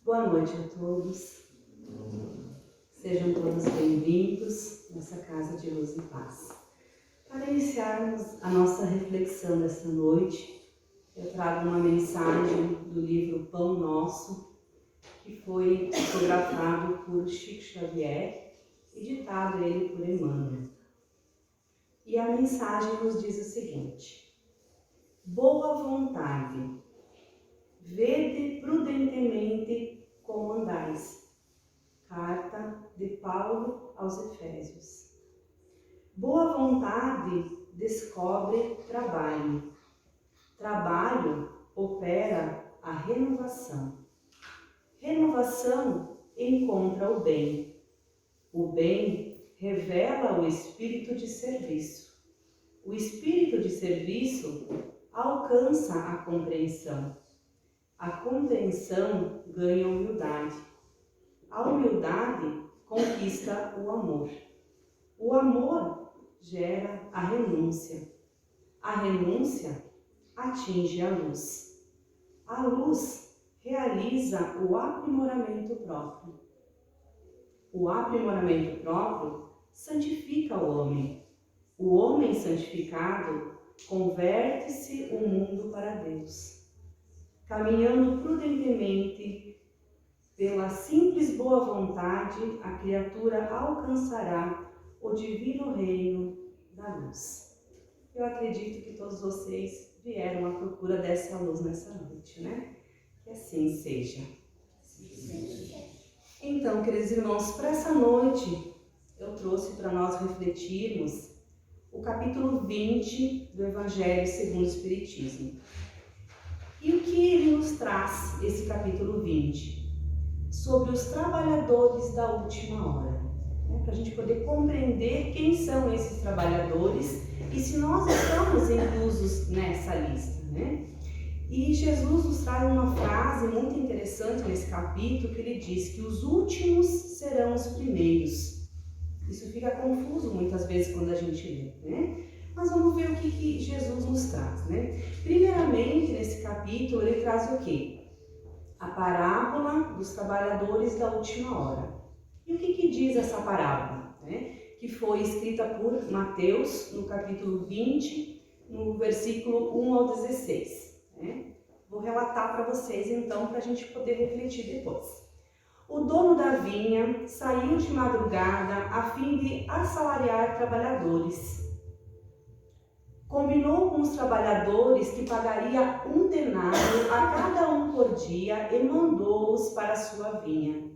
Boa noite a todos. Sejam todos bem-vindos nessa casa de luz e paz. Para iniciarmos a nossa reflexão desta noite, eu trago uma mensagem do livro Pão Nosso, que foi psicografado por Chico Xavier e ditado ele por Emmanuel. E a mensagem nos diz o seguinte: boa vontade, vede prudentemente como andais. Carta de Paulo aos Efésios. Boa vontade descobre trabalho. Trabalho opera a renovação. Renovação encontra o bem. O bem revela o espírito de serviço. O espírito de serviço alcança a compreensão. A compreensão ganha humildade. A humildade conquista o amor. O amor gera a renúncia. A renúncia atinge a luz. A luz realiza o aprimoramento próprio. O aprimoramento próprio santifica o homem. O homem santificado converte-se o mundo para Deus. Caminhando prudentemente, pela simples boa vontade, a criatura alcançará o divino reino da luz. Eu acredito que todos vocês vieram à procura dessa luz nessa noite, né? Que assim seja. Então, queridos irmãos, para essa noite eu trouxe para nós refletirmos o capítulo 20 do Evangelho segundo o Espiritismo. E o que ele nos traz, esse capítulo 20? Sobre os trabalhadores da última hora, né? Para a gente poder compreender quem são esses trabalhadores e se nós estamos inclusos nessa lista, né? E Jesus nos traz uma frase muito interessante nesse capítulo, que ele diz que os últimos serão os primeiros. Isso fica confuso muitas vezes quando a gente lê, né? Mas vamos ver o que Jesus nos traz, né? Primeiramente, nesse capítulo, ele traz o quê? A parábola dos trabalhadores da última hora. E o que diz essa parábola, né? Que foi escrita por Mateus no capítulo 20, no versículo 1 ao 16. Né? Vou relatar para vocês então, para a gente poder refletir depois. O dono da vinha saiu de madrugada a fim de assalariar trabalhadores. Combinou com os trabalhadores que pagaria 1 denário a cada um por dia e mandou-os para a sua vinha.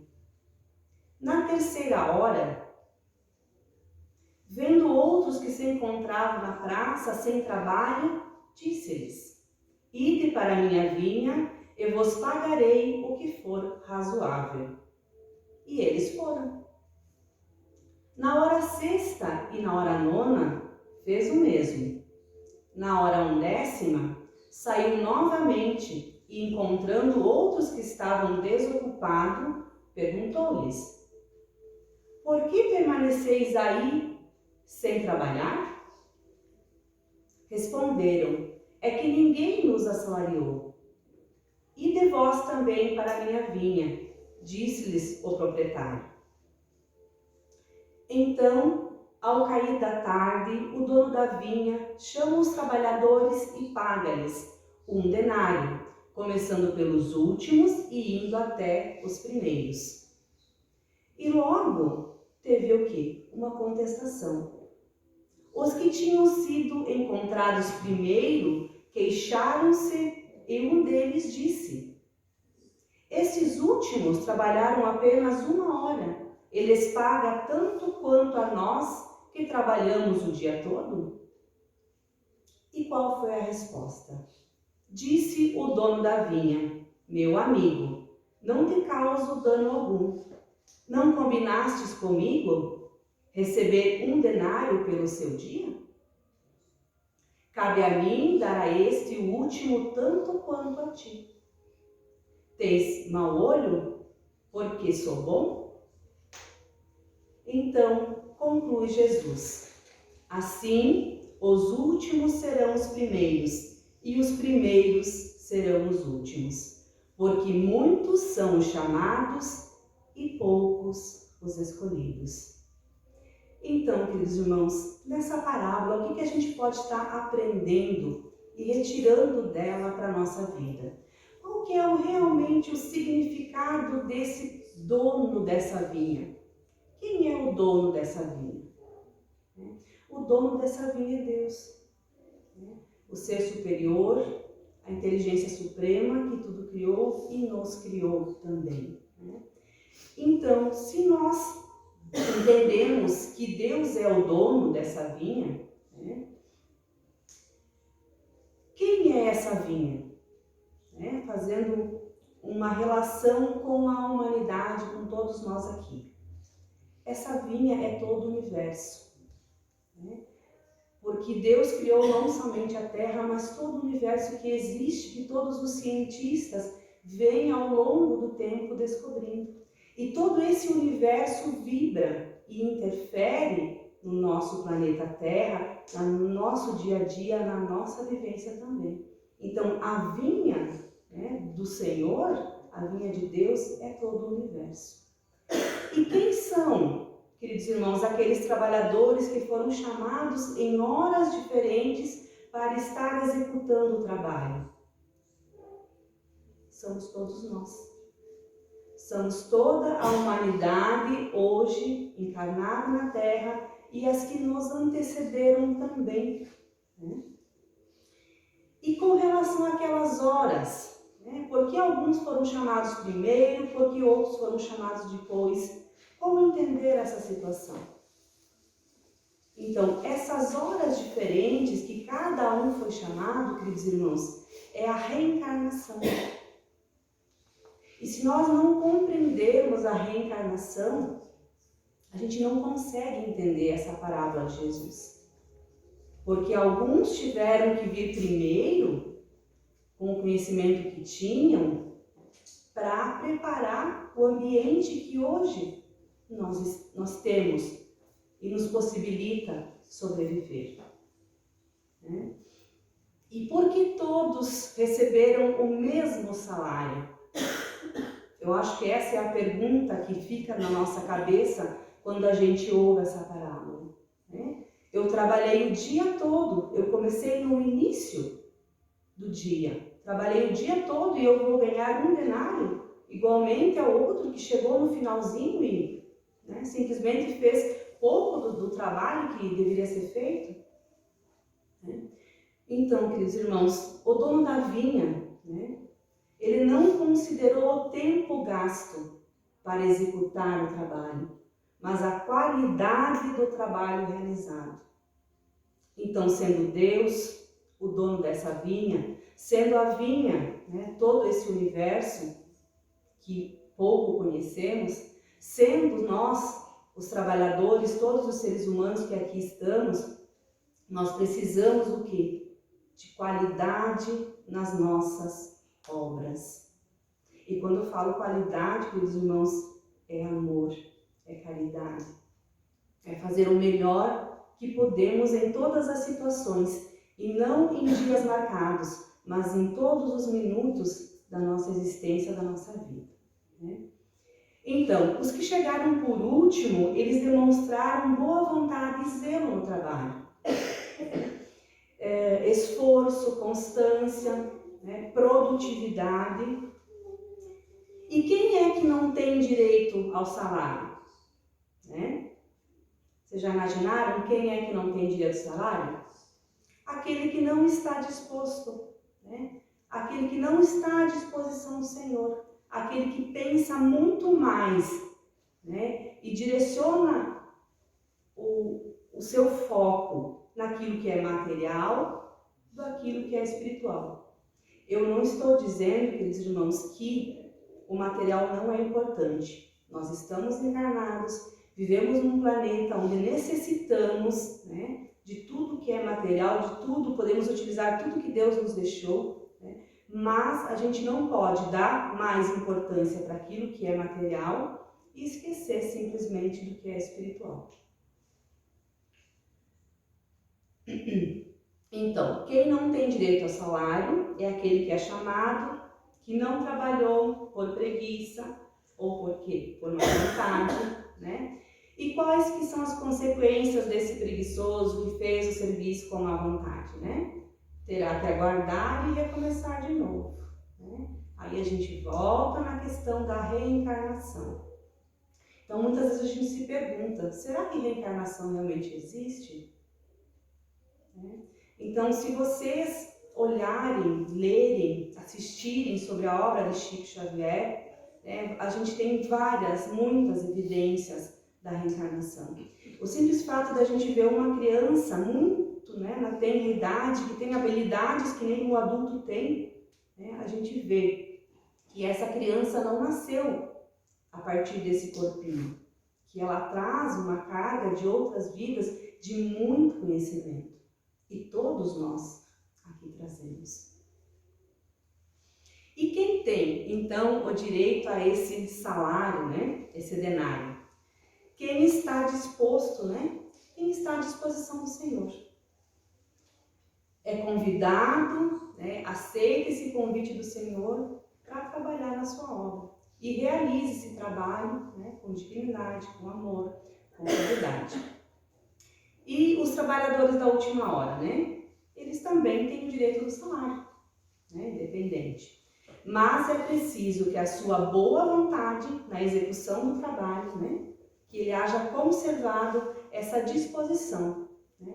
Na terceira hora, vendo outros que se encontravam na praça sem trabalho, disse-lhes: ide para a minha vinha e vos pagarei o que for razoável. E eles foram. Na hora sexta e na hora nona, fez o mesmo. Na hora 11ª, saiu novamente e, encontrando outros que estavam desocupados, perguntou-lhes: por que permaneceis aí sem trabalhar? Responderam: é que ninguém nos assalariou. Ide vós também para a minha vinha, disse-lhes o proprietário. Então, ao cair da tarde, o dono da vinha chama os trabalhadores e paga-lhes 1 denário, começando pelos últimos e indo até os primeiros. E logo teve o quê? Uma contestação. Os que tinham sido encontrados primeiro queixaram-se e um deles disse: esses últimos trabalharam apenas 1 hora. Eles pagam tanto quanto a nós que trabalhamos o dia todo? E qual foi a resposta? Disse o dono da vinha: meu amigo, não te causo dano algum. Não combinastes comigo receber 1 denário pelo seu dia? Cabe a mim dar a este o último tanto quanto a ti. Tens mau olho, porque sou bom? Então, conclui Jesus: assim, os últimos serão os primeiros, e os primeiros serão os últimos. porque muitos são os chamados e poucos os escolhidos. Então, queridos irmãos, nessa parábola, o que a gente pode estar aprendendo e retirando dela para a nossa vida? Qual que é realmente o significado desse dono dessa vinha? Quem é o dono dessa vinha? O dono dessa vinha é Deus. O ser superior, a inteligência suprema que tudo criou e nos criou também. Então, se nós entendemos que Deus é o dono dessa vinha, quem é essa vinha? Fazendo uma relação com a humanidade, com todos nós aqui. Essa vinha é todo o universo. Porque Deus criou não somente a Terra, mas todo o universo que existe, que todos os cientistas vêm ao longo do tempo descobrindo. E todo esse universo vibra e interfere no nosso planeta Terra, no nosso dia a dia, na nossa vivência também. Então, a vinha do Senhor, a vinha de Deus, é todo o universo. E quem são, queridos irmãos, aqueles trabalhadores que foram chamados em horas diferentes para estar executando o trabalho? Somos todos nós. Somos toda a humanidade hoje encarnada na Terra e as que nos antecederam também. E com relação àquelas horas, por que alguns foram chamados primeiro, por que outros foram chamados depois? Como entender essa situação? Então, essas horas diferentes que cada um foi chamado, queridos irmãos, é a reencarnação. E se nós não compreendermos a reencarnação, a gente não consegue entender essa parábola de Jesus. Porque alguns tiveram que vir primeiro, com o conhecimento que tinham, para preparar o ambiente que hoje nós temos e nos possibilita sobreviver. E porque todos receberam o mesmo salário? Eu acho que essa é a pergunta que fica na nossa cabeça quando a gente ouve essa parábola. Eu trabalhei o dia todo, eu comecei no início do dia, trabalhei o dia todo e eu vou ganhar um denário, igualmente ao outro que chegou no finalzinho e simplesmente fez pouco do trabalho que deveria ser feito. Então, queridos irmãos, o dono da vinha, ele não considerou o tempo gasto para executar o trabalho, mas a qualidade do trabalho realizado. Então, sendo Deus o dono dessa vinha, sendo a vinha, todo esse universo que pouco conhecemos, sendo nós, os trabalhadores, todos os seres humanos que aqui estamos, nós precisamos do quê? De qualidade nas nossas obras. E quando eu falo qualidade, queridos irmãos, é amor, é caridade, é fazer o melhor que podemos em todas as situações, e não em dias marcados, mas em todos os minutos da nossa existência, da nossa vida. Então, os que chegaram por último, eles demonstraram boa vontade e zelo no trabalho. Esforço, constância, produtividade. E quem é que não tem direito ao salário? Vocês já imaginaram quem é que não tem direito ao salário? Aquele que não está disposto, aquele que não está à disposição do Senhor, aquele que pensa muito mais, e direciona o seu foco naquilo que é material do aquilo que é espiritual. Eu não estou dizendo, queridos irmãos, que o material não é importante. Nós estamos encarnados, vivemos num planeta onde necessitamos de tudo que é material, de tudo, podemos utilizar tudo que Deus nos deixou, mas a gente não pode dar mais importância para aquilo que é material e esquecer simplesmente do que é espiritual. Então, quem não tem direito ao salário é aquele que é chamado que não trabalhou por preguiça ou por quê? Por má vontade, né? E quais que são as consequências desse preguiçoso que fez o serviço com má vontade, né? Terá que aguardar e recomeçar de novo, né? Aí a gente volta na questão da reencarnação. Então, muitas vezes a gente se pergunta, será que reencarnação realmente existe? Então, se vocês olharem, lerem, assistirem sobre a obra de Chico Xavier, a gente tem muitas evidências da reencarnação. O simples fato da gente ver uma criança muito, na tenra idade, que tem habilidades que nem o adulto tem, a gente vê que essa criança não nasceu a partir desse corpinho, que ela traz uma carga de outras vidas de muito conhecimento. E todos nós aqui trazemos. E quem tem, então, o direito a esse salário, esse denário? Quem está disposto, Quem está à disposição do Senhor. É convidado, aceita esse convite do Senhor para trabalhar na sua obra. E realize esse trabalho com dignidade, com amor, com qualidade. E os trabalhadores da última hora, eles também têm o direito do salário, independente. Mas é preciso que a sua boa vontade na execução do trabalho, que ele haja conservado essa disposição,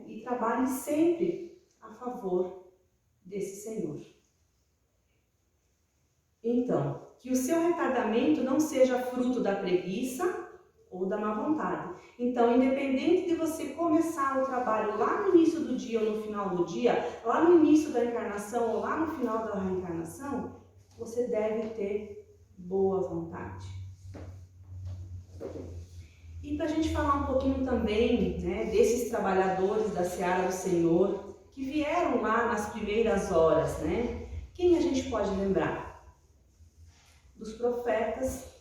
e trabalhe sempre a favor desse Senhor. Então, que o seu retardamento não seja fruto da preguiça ou da má vontade. Então, independente de você começar o trabalho lá no início do dia ou no final do dia, lá no início da encarnação ou lá no final da reencarnação, você deve ter boa vontade. E para a gente falar um pouquinho também desses trabalhadores da Seara do Senhor, que vieram lá nas primeiras horas, quem a gente pode lembrar? Dos profetas,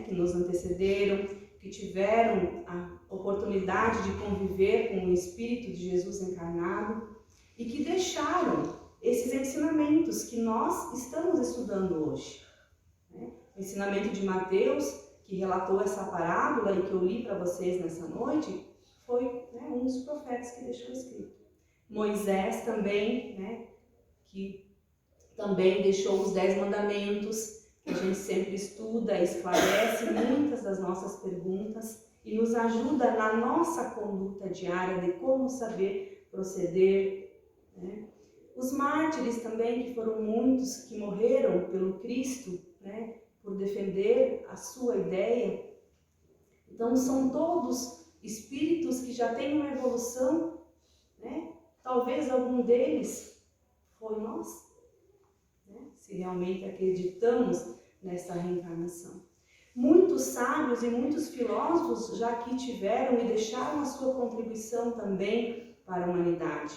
que nos antecederam, que tiveram a oportunidade de conviver com o Espírito de Jesus encarnado e que deixaram esses ensinamentos que nós estamos estudando hoje. O ensinamento de Mateus, que relatou essa parábola e que eu li para vocês nessa noite, foi um dos profetas que deixou escrito. Moisés também, que também deixou os 10 mandamentos, que a gente sempre estuda, esclarece muitas das nossas perguntas e nos ajuda na nossa conduta diária de como saber proceder. Os mártires também, que foram muitos que morreram pelo Cristo, por defender a sua ideia. Então, são todos espíritos que já têm uma evolução, Talvez algum deles foi nós, se realmente acreditamos nessa reencarnação. Muitos sábios e muitos filósofos já aqui tiveram e deixaram a sua contribuição também para a humanidade,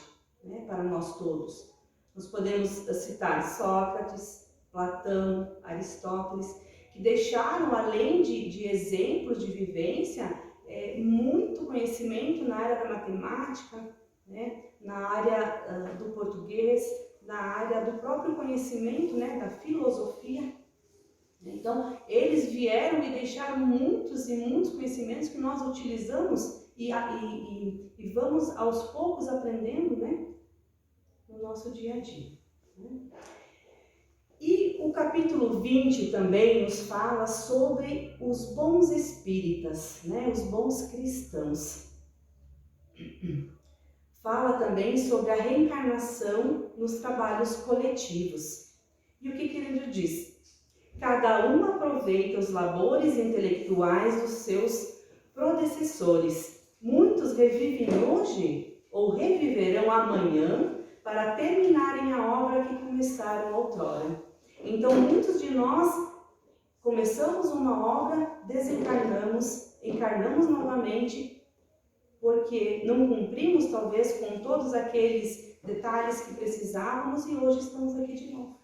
para nós todos. Nós podemos citar Sócrates, Platão, Aristóteles, que deixaram, além de exemplos de vivência, muito conhecimento na área da matemática, na área do português, na área do próprio conhecimento, da filosofia. Então, eles vieram e deixaram muitos e muitos conhecimentos que nós utilizamos e vamos aos poucos aprendendo, no nosso dia a dia. E o capítulo 20 também nos fala sobre os bons espíritas, os bons cristãos. Fala também sobre a reencarnação nos trabalhos coletivos. E o que ele diz? Cada um aproveita os labores intelectuais dos seus predecessores. Muitos revivem hoje ou reviverão amanhã para terminarem a obra que começaram outrora. Então, muitos de nós começamos uma obra, desencarnamos, encarnamos novamente, porque não cumprimos talvez com todos aqueles detalhes que precisávamos e hoje estamos aqui de novo,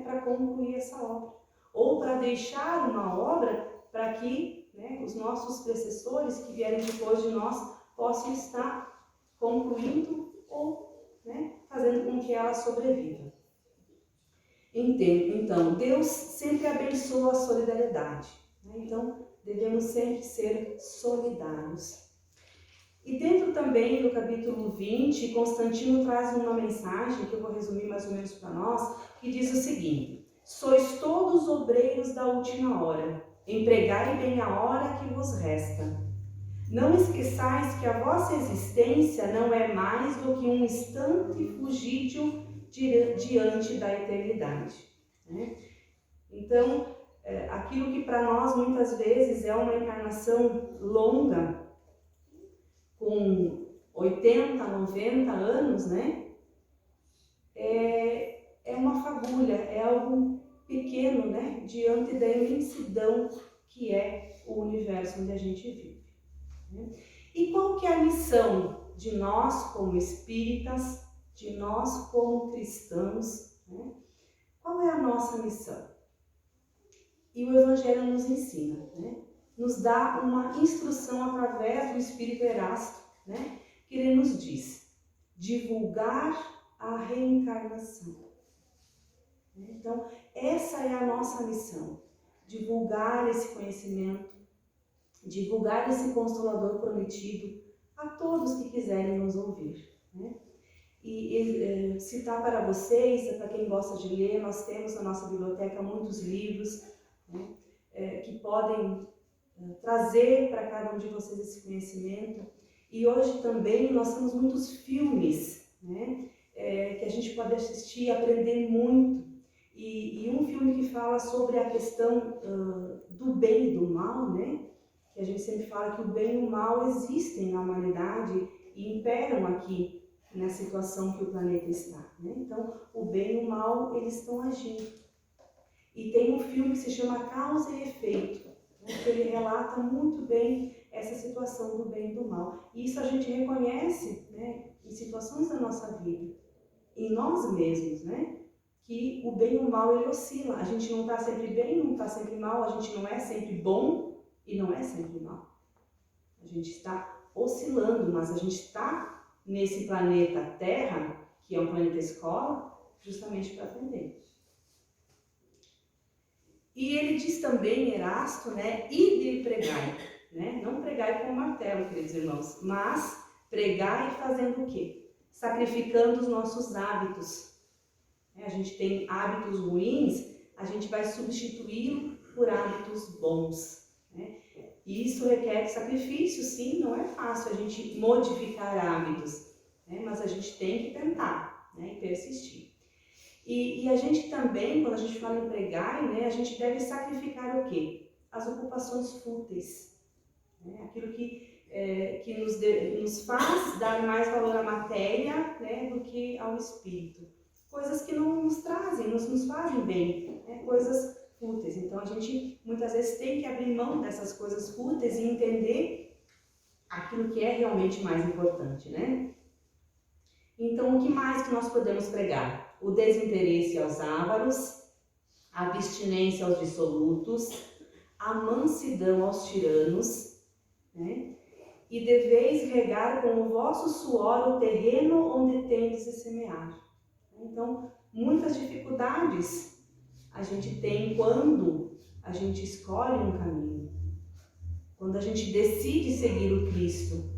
para concluir essa obra. Ou para deixar uma obra para que os nossos predecessores que vierem depois de nós possam estar concluindo ou fazendo com que ela sobreviva. Então, Deus sempre abençoa a solidariedade, né? Então, devemos sempre ser solidários. E dentro também do capítulo 20, Constantino traz uma mensagem, que eu vou resumir mais ou menos para nós, que diz o seguinte: sois todos obreiros da última hora, empregai bem a hora que vos resta. Não esqueçais que a vossa existência não é mais do que um instante fugídio diante da eternidade, né? Então, aquilo que para nós muitas vezes é uma encarnação longa, com 80, 90 anos, né? É uma fagulha, é algo pequeno, né? Diante da imensidão que é o universo onde a gente vive, né? E qual que é a missão de nós como espíritas, de nós como cristãos, né? Qual é a nossa missão? E o Evangelho nos ensina, né? Nos dá uma instrução através do Espírito Erasto, né? Que ele nos diz: divulgar a reencarnação. Então, essa é a nossa missão: divulgar esse conhecimento, divulgar esse Consolador prometido a todos que quiserem nos ouvir, né? E citar para vocês, para quem gosta de ler, nós temos na nossa biblioteca muitos livros, né? Que podem trazer para cada um de vocês esse conhecimento. E hoje também nós temos muitos filmes, né? Que a gente pode assistir e aprender muito. E um filme que fala sobre a questão do bem e do mal, né? Que a gente sempre fala que o bem e o mal existem na humanidade e imperam aqui na situação que o planeta está, né? Então, o bem e o mal, eles estão agindo. E tem um filme que se chama Causa e Efeito, né? Que ele relata muito bem essa situação do bem e do mal. E isso a gente reconhece, né, em situações da nossa vida, em nós mesmos, né? Que o bem e o mal, ele oscila. A gente não está sempre bem, não está sempre mal, a gente não é sempre bom e não é sempre mal. A gente está oscilando, mas a gente está nesse planeta Terra, que é um planeta escola, justamente para aprender. E ele diz também, Erasto, né, ide e pregai, né? Não pregai com martelo, queridos irmãos, mas pregai fazendo o quê? Sacrificando os nossos hábitos. A gente tem hábitos ruins, a gente vai substituí-lo por hábitos bons, né? E isso requer sacrifício, sim, não é fácil a gente modificar hábitos, né? Mas a gente tem que tentar, né, e persistir. E a gente também, quando a gente fala em pregar, né, a gente deve sacrificar o quê? As ocupações fúteis, né? Aquilo que nos faz dar mais valor à matéria, né, do que ao espírito. Coisas que não nos trazem, não nos fazem bem, né? Coisas fúteis. Então a gente muitas vezes tem que abrir mão dessas coisas fúteis e entender aquilo que é realmente mais importante, né? Então, o que mais que nós podemos pregar? O desinteresse aos ávaros, a abstinência aos dissolutos, a mansidão aos tiranos, né? E deveis regar com o vosso suor o terreno onde tendes de semear. Então, muitas dificuldades a gente tem quando a gente escolhe um caminho, quando a gente decide seguir o Cristo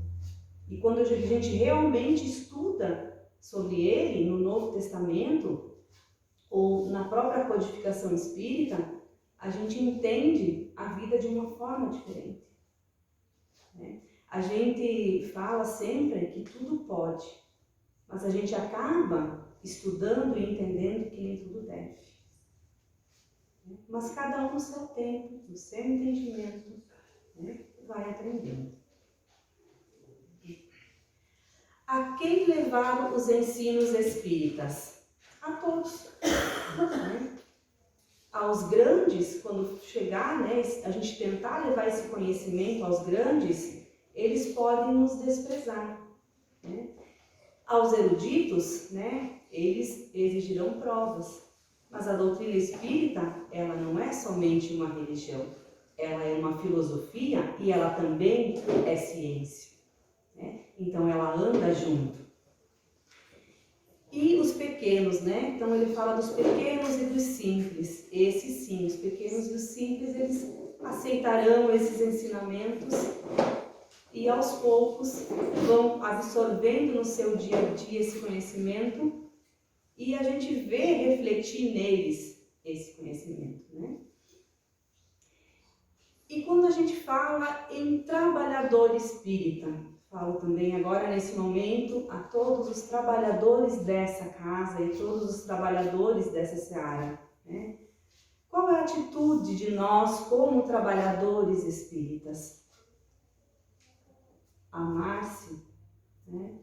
e quando a gente realmente estuda sobre ele no Novo Testamento ou na própria codificação espírita, a gente entende a vida de uma forma diferente, né? A gente fala sempre que tudo pode, mas a gente acaba estudando e entendendo que nem tudo deve. Mas cada um no seu tempo, no seu entendimento, né, vai aprendendo. A quem levar os ensinos espíritas? A todos. Né? Aos grandes, quando chegar, né, a gente tentar levar esse conhecimento aos grandes, eles podem nos desprezar, né? Aos eruditos, né, eles exigirão provas. Mas a doutrina espírita, ela não é somente uma religião, ela é uma filosofia e ela também é ciência, né? Então ela anda junto. E os pequenos, né? Então ele fala dos pequenos e dos simples. Esses sim, os pequenos e os simples, eles aceitarão esses ensinamentos e aos poucos vão absorvendo no seu dia a dia esse conhecimento e a gente vê refletir neles esse conhecimento, né? E quando a gente fala em trabalhador espírita, falo também agora nesse momento a todos os trabalhadores dessa casa e todos os trabalhadores dessa seara, né? Qual é a atitude de nós como trabalhadores espíritas? Amar-se, né?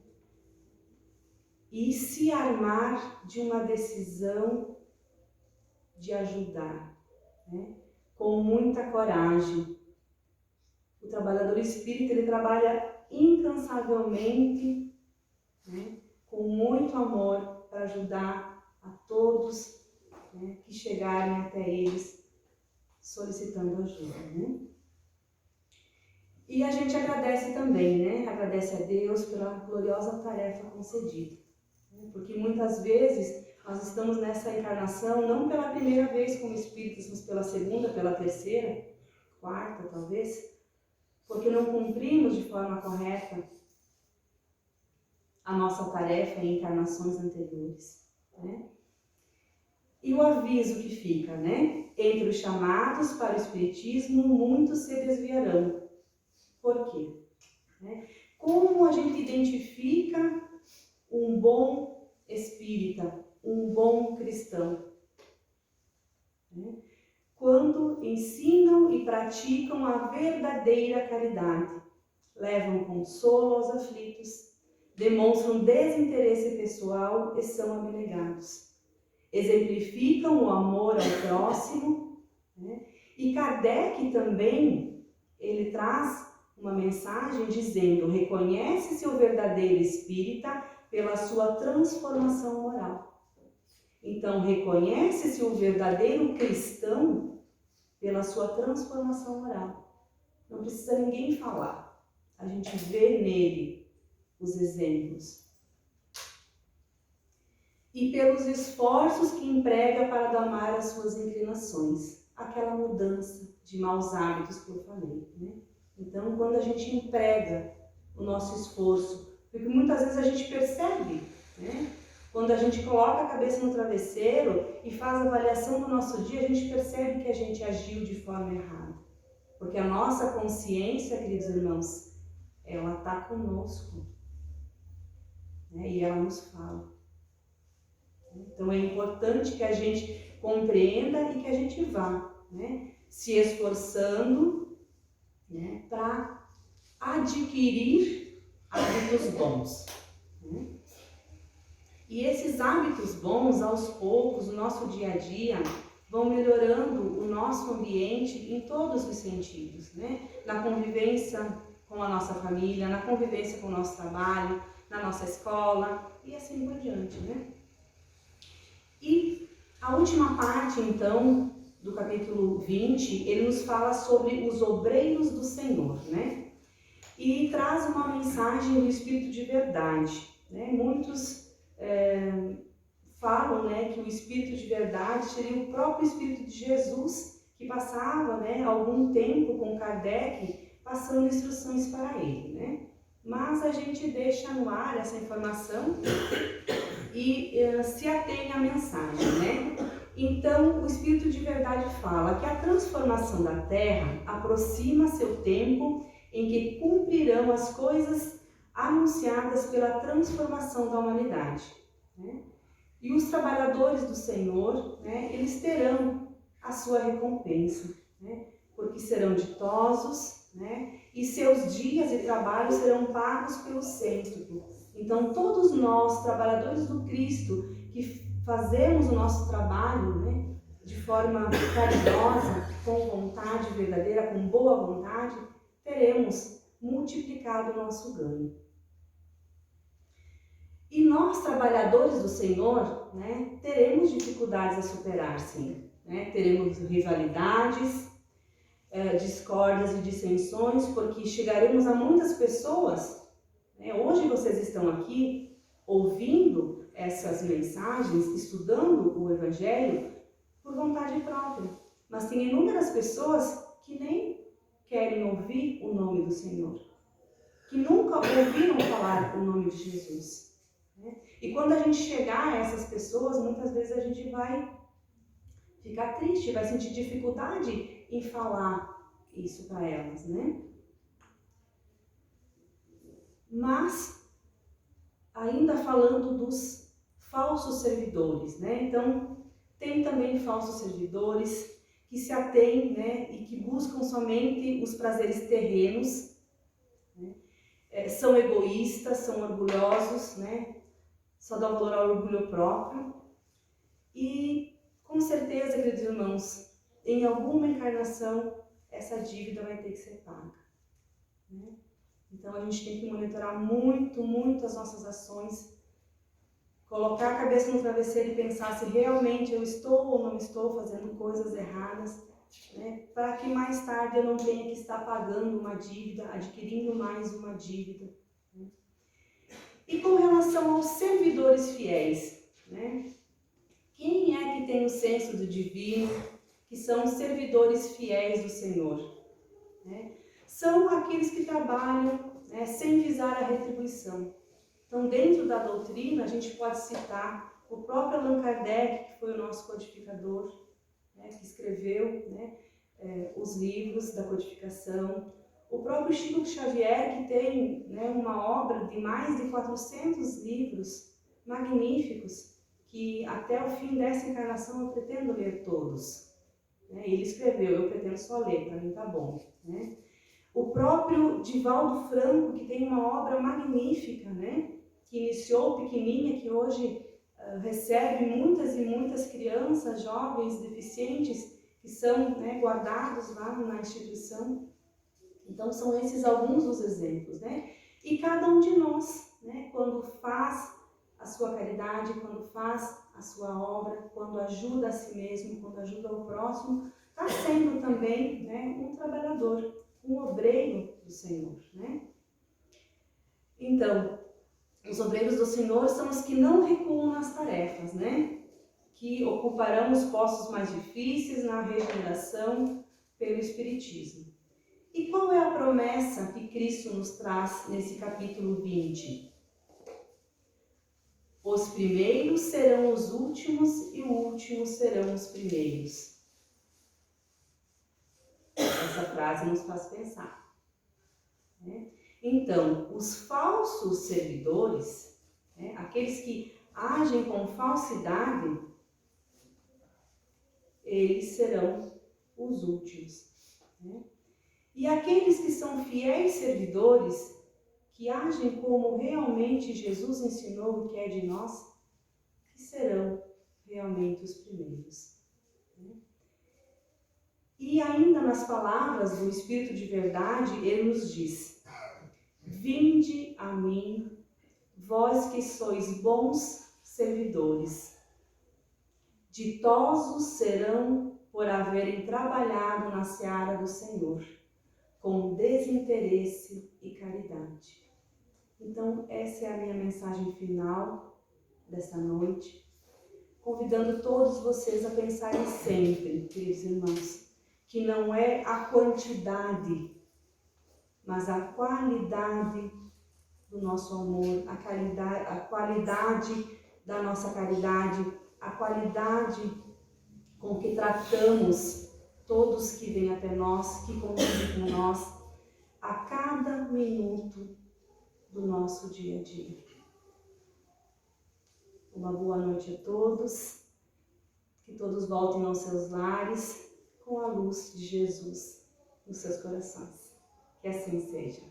E se armar de uma decisão de ajudar, né? Com muita coragem. O trabalhador espírita, ele trabalha incansavelmente, né? Com muito amor para ajudar a todos, né? Que chegarem até eles solicitando ajuda, né? E a gente agradece também, né? Agradece a Deus pela gloriosa tarefa concedida. Né? Porque muitas vezes nós estamos nessa encarnação não pela primeira vez como espíritos, mas pela segunda, pela terceira, quarta talvez, porque não cumprimos de forma correta a nossa tarefa em encarnações anteriores, né? E o aviso que fica, né? Entre os chamados para o espiritismo, muitos se desviarão. Por quê? Né? Como a gente identifica um bom espírita, um bom cristão? Né? Quando ensinam e praticam a verdadeira caridade, levam consolo aos aflitos, demonstram desinteresse pessoal e são abnegados. Exemplificam o amor ao próximo, né? E Kardec também, ele traz uma mensagem dizendo: reconhece-se o verdadeiro espírita pela sua transformação moral. Então, reconhece-se o verdadeiro cristão pela sua transformação moral. Não precisa ninguém falar. A gente vê nele os exemplos. E pelos esforços que emprega para domar as suas inclinações. Aquela mudança de maus hábitos que eu falei, né? Então, quando a gente emprega o nosso esforço, porque muitas vezes a gente percebe, né? Quando a gente coloca a cabeça no travesseiro e faz a avaliação do nosso dia, a gente percebe que a gente agiu de forma errada. Porque a nossa consciência, queridos irmãos, ela está conosco, né? E ela nos fala. Então é importante que a gente compreenda e que a gente vá, né? Se esforçando, né? Para adquirir hábitos bons, né? E esses hábitos bons, aos poucos, no nosso dia a dia, vão melhorando o nosso ambiente em todos os sentidos, né? Na convivência com a nossa família, na convivência com o nosso trabalho, na nossa escola e assim por diante, né? E a última parte, então, do capítulo 20, ele nos fala sobre os obreiros do Senhor, né? E traz uma mensagem do Espírito de verdade, né? Muitos falam, né, que o Espírito de verdade seria o próprio Espírito de Jesus, que passava, né, algum tempo com Kardec, passando instruções para ele, né? Mas a gente deixa no ar essa informação e se atém à mensagem, né? Então, o Espírito de verdade fala que a transformação da Terra aproxima seu tempo em que cumprirão as coisas anunciadas pela transformação da humanidade, né? E os trabalhadores do Senhor, né, eles terão a sua recompensa, né? Porque serão ditosos, né? E seus dias de trabalho serão pagos pelo cêntuplo. Então, todos nós, trabalhadores do Cristo, que fazemos o nosso trabalho, né, de forma caridosa, com vontade verdadeira, com boa vontade, teremos multiplicado o nosso ganho. E nós, trabalhadores do Senhor, né, teremos dificuldades a superar, sim. Né? Teremos rivalidades, discórdias e dissensões, porque chegaremos a muitas pessoas. Né? Hoje vocês estão aqui, ouvindo essas mensagens, estudando o Evangelho por vontade própria. Mas tem inúmeras pessoas que nem querem ouvir o nome do Senhor, que nunca ouviram falar o nome de Jesus. E quando a gente chegar a essas pessoas, muitas vezes a gente vai ficar triste, vai sentir dificuldade em falar isso para elas, né? Mas, ainda falando dos falsos servidores, né? Então, tem também falsos servidores que se atêm, né, e que buscam somente os prazeres terrenos, né? São egoístas, são orgulhosos, né? Só dão valor ao orgulho próprio. E, com certeza, queridos irmãos, em alguma encarnação, essa dívida vai ter que ser paga, né? Então, a gente tem que monitorar muito as nossas ações, colocar a cabeça no travesseiro e pensar se realmente eu estou ou não estou fazendo coisas erradas, né? Para que mais tarde eu não tenha que estar pagando uma dívida, adquirindo mais uma dívida, né? E com relação aos servidores fiéis, né? Quem é que tem o senso do divino, que são os servidores fiéis do Senhor, né? São aqueles que trabalham, né, sem visar a retribuição. Então, dentro da doutrina, a gente pode citar o próprio Allan Kardec, que foi o nosso codificador, né, que escreveu, né, os livros da codificação. O próprio Chico Xavier, que tem, né, uma obra de mais de 400 livros magníficos, que até o fim dessa encarnação eu pretendo ler todos. Ele escreveu, eu pretendo só ler, para mim tá bom, né? O próprio Divaldo Franco, que tem uma obra magnífica, né? Que iniciou pequenininha, que hoje recebe muitas e muitas crianças, jovens, deficientes, que são, né, guardados lá na instituição. Então, são esses alguns dos exemplos, né? E cada um de nós, né, quando faz a sua caridade, quando faz a sua obra, quando ajuda a si mesmo, quando ajuda o próximo, está sendo também, né, um trabalhador, um obreiro do Senhor, né? Então, os obreiros do Senhor são os que não recuam nas tarefas, né? Que ocuparão os postos mais difíceis na regeneração pelo Espiritismo. E qual é a promessa que Cristo nos traz nesse capítulo 20? Os primeiros serão os últimos e os últimos serão os primeiros. Essa frase nos faz pensar, né? Então, os falsos servidores, né, aqueles que agem com falsidade, eles serão os últimos, né? E aqueles que são fiéis servidores, que agem como realmente Jesus ensinou e quer de nós, que serão realmente os primeiros, né? E ainda nas palavras do Espírito de Verdade, ele nos diz: vinde a mim, vós que sois bons servidores. Ditosos serão por haverem trabalhado na seara do Senhor, com desinteresse e caridade. Então, essa é a minha mensagem final desta noite, convidando todos vocês a pensarem sempre, queridos irmãos, que não é a quantidade, mas a qualidade do nosso amor, a qualidade da nossa caridade, a qualidade com que tratamos todos que vêm até nós, que convivem com nós, a cada minuto do nosso dia a dia. Uma boa noite a todos, que todos voltem aos seus lares com a luz de Jesus nos seus corações. Que assim seja.